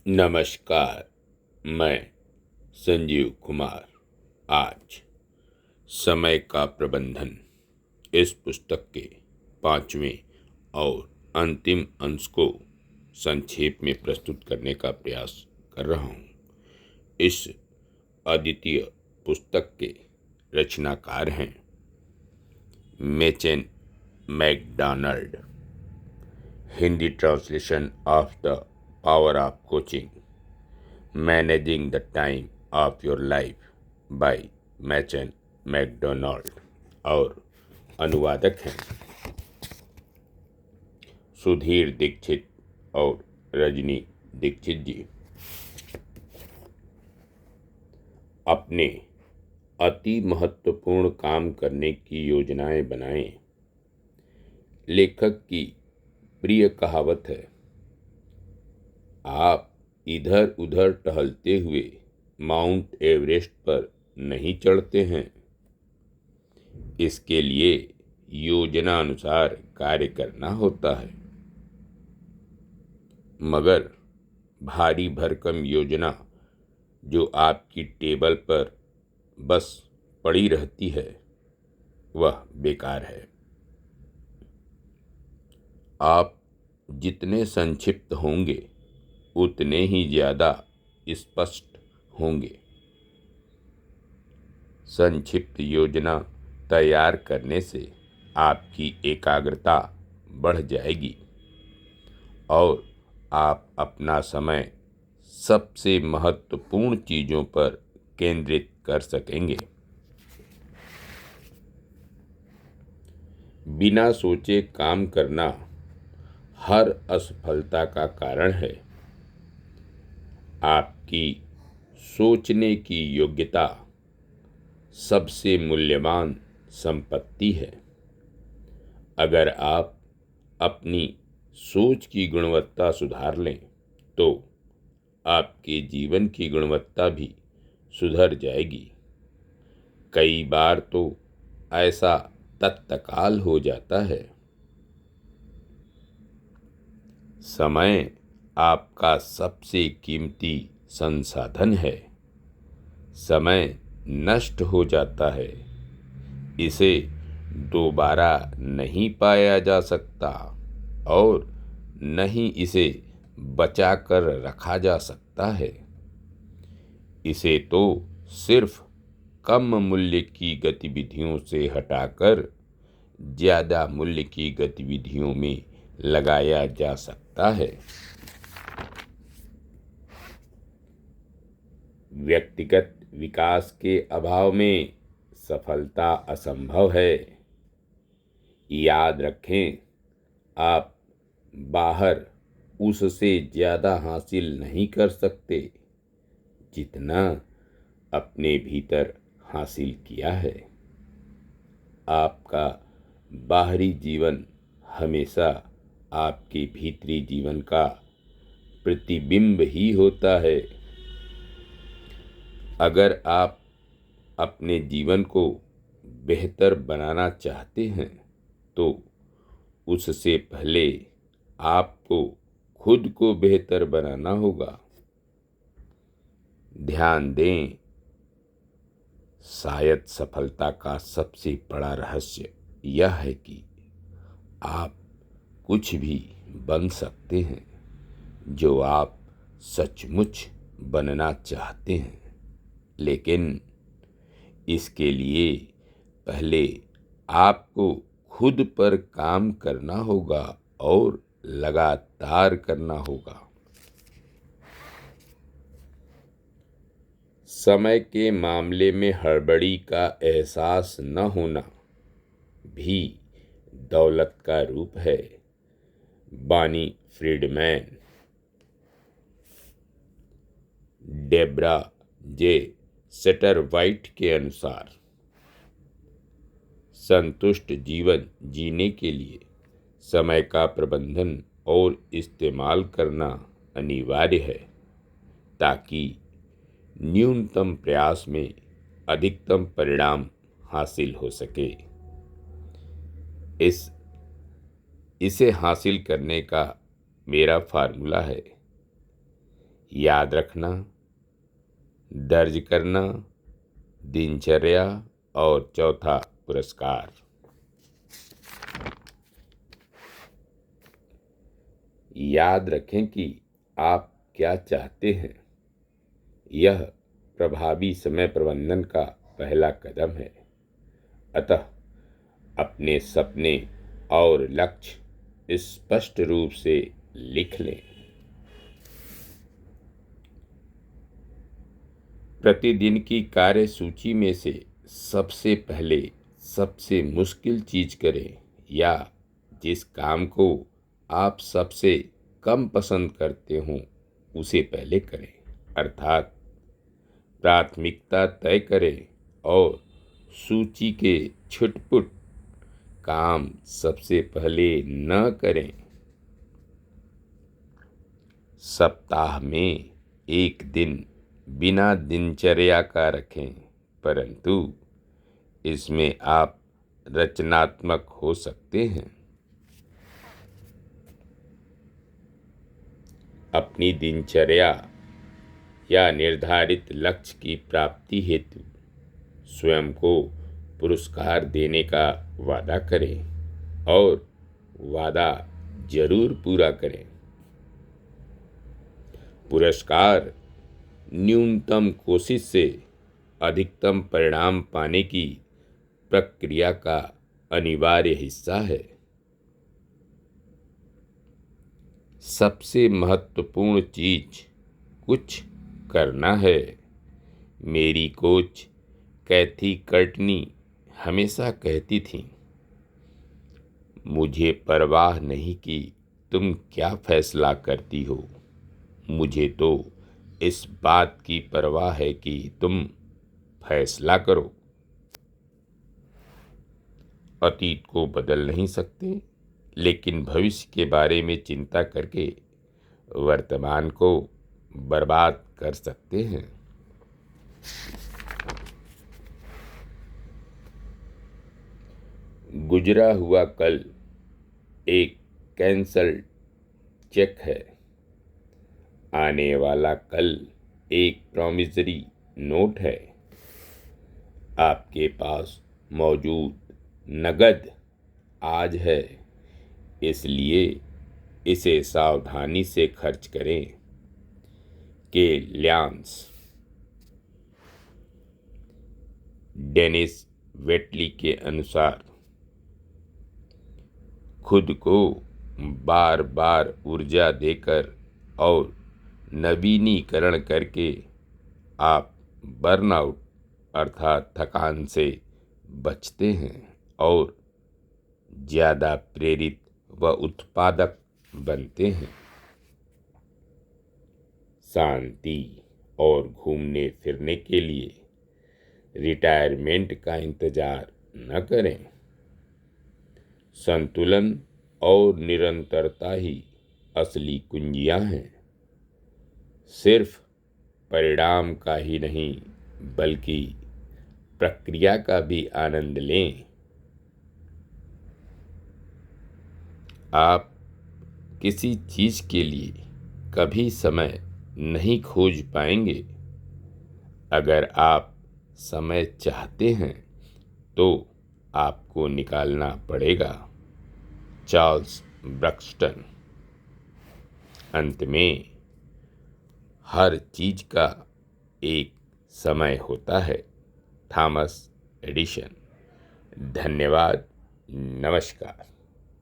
नमस्कार। मैं संजीव कुमार आज समय का प्रबंधन इस पुस्तक के 5वें और अंतिम अंश को संक्षेप में प्रस्तुत करने का प्रयास कर रहा हूँ। इस अद्वितीय पुस्तक के रचनाकार हैं Machen MacDonald. Hindi translation of the power of coaching managing the time of your life by Machen MacDonald और अनुवादक हैं सुधीर दीक्षित और रजनी दीक्षित जी। अपने अति महत्वपूर्ण काम करने की योजनाएं बनाएं। लेखक की प्रिय कहावत है, आप इधर उधर टहलते हुए माउंट एवरेस्ट पर नहीं चढ़ते हैं। इसके लिए योजना अनुसार कार्य करना होता है, मगर भारी भरकम योजना जो आपकी टेबल पर बस पड़ी रहती है वह बेकार है। आप जितने संक्षिप्त होंगे उतने ही ज़्यादा स्पष्ट होंगे। संक्षिप्त योजना तैयार करने से आपकी एकाग्रता बढ़ जाएगी और आप अपना समय सबसे महत्वपूर्ण चीज़ों पर केंद्रित कर सकेंगे। बिना सोचे काम करना हर असफलता का कारण है। आपकी सोचने की योग्यता सबसे मूल्यवान संपत्ति है। अगर आप अपनी सोच की गुणवत्ता सुधार लें तो आपके जीवन की गुणवत्ता भी सुधर जाएगी। कई बार तो ऐसा तत्काल हो जाता है। समय आपका सबसे कीमती संसाधन है। समय नष्ट हो जाता है, इसे दोबारा नहीं पाया जा सकता और न ही इसे बचा कर रखा जा सकता है। इसे तो सिर्फ कम मूल्य की गतिविधियों से हटाकर ज़्यादा मूल्य की गतिविधियों में लगाया जा सकता है। व्यक्तिगत विकास के अभाव में सफलता असंभव है। याद रखें, आप बाहर उससे ज़्यादा हासिल नहीं कर सकते जितना अपने भीतर हासिल किया है। आपका बाहरी जीवन हमेशा आपके भीतरी जीवन का प्रतिबिंब ही होता है। अगर आप अपने जीवन को बेहतर बनाना चाहते हैं तो उससे पहले आपको खुद को बेहतर बनाना होगा। ध्यान दें, शायद सफलता का सबसे बड़ा रहस्य यह है कि आप कुछ भी बन सकते हैं जो आप सचमुच बनना चाहते हैं, लेकिन इसके लिए पहले आपको खुद पर काम करना होगा और लगातार करना होगा। समय के मामले में हड़बड़ी का एहसास न होना भी दौलत का रूप है। बानी फ्रीडमैन। डेब्रा जे सेटरवाइट के अनुसार संतुष्ट जीवन जीने के लिए समय का प्रबंधन और इस्तेमाल करना अनिवार्य है ताकि न्यूनतम प्रयास में अधिकतम परिणाम हासिल हो सके। इसे हासिल करने का मेरा फार्मूला है, याद रखना, दर्ज करना, दिनचर्या और चौथा पुरस्कार। याद रखें कि आप क्या चाहते हैं। यह प्रभावी समय प्रबंधन का पहला कदम है। अतः अपने सपने और लक्ष्य स्पष्ट रूप से लिख लें। प्रतिदिन की कार्य सूची में से सबसे पहले सबसे मुश्किल चीज करें, या जिस काम को आप सबसे कम पसंद करते हो उसे पहले करें। अर्थात प्राथमिकता तय करें और सूची के छुटपुट काम सबसे पहले न करें। सप्ताह में एक दिन बिना दिनचर्या का रखें, परंतु इसमें आप रचनात्मक हो सकते हैं। अपनी दिनचर्या या निर्धारित लक्ष्य की प्राप्ति हेतु स्वयं को पुरस्कार देने का वादा करें और वादा जरूर पूरा करें। पुरस्कार न्यूनतम कोशिश से अधिकतम परिणाम पाने की प्रक्रिया का अनिवार्य हिस्सा है। सबसे महत्वपूर्ण चीज कुछ करना है। मेरी कोच कैथी कर्टनी हमेशा कहती थी, मुझे परवाह नहीं कि तुम क्या फैसला करती हो, मुझे तो इस बात की परवाह है कि तुम फैसला करो। अतीत को बदल नहीं सकते, लेकिन भविष्य के बारे में चिंता करके वर्तमान को बर्बाद कर सकते हैं। गुजरा हुआ कल एक कैंसल चेक है। आने वाला कल एक प्रॉमिसरी नोट है। आपके पास मौजूद नगद आज है, इसलिए इसे सावधानी से खर्च करें। के ल्यांस। डेनिस वेटली के अनुसार खुद को बार बार ऊर्जा देकर और नवीनीकरण करके आप बर्नआउट अर्थात थकान से बचते हैं और ज़्यादा प्रेरित व उत्पादक बनते हैं। शांति और घूमने फिरने के लिए रिटायरमेंट का इंतजार न करें। संतुलन और निरंतरता ही असली कुंजियां हैं। सिर्फ परिणाम का ही नहीं, बल्कि प्रक्रिया का भी आनंद लें। आप किसी चीज के लिए कभी समय नहीं खोज पाएंगे। अगर आप समय चाहते हैं तो आपको निकालना पड़ेगा। चार्ल्स ब्रक्सटन। अंत में, हर चीज का एक समय होता है। Thomas Edison. धन्यवाद। नमस्कार।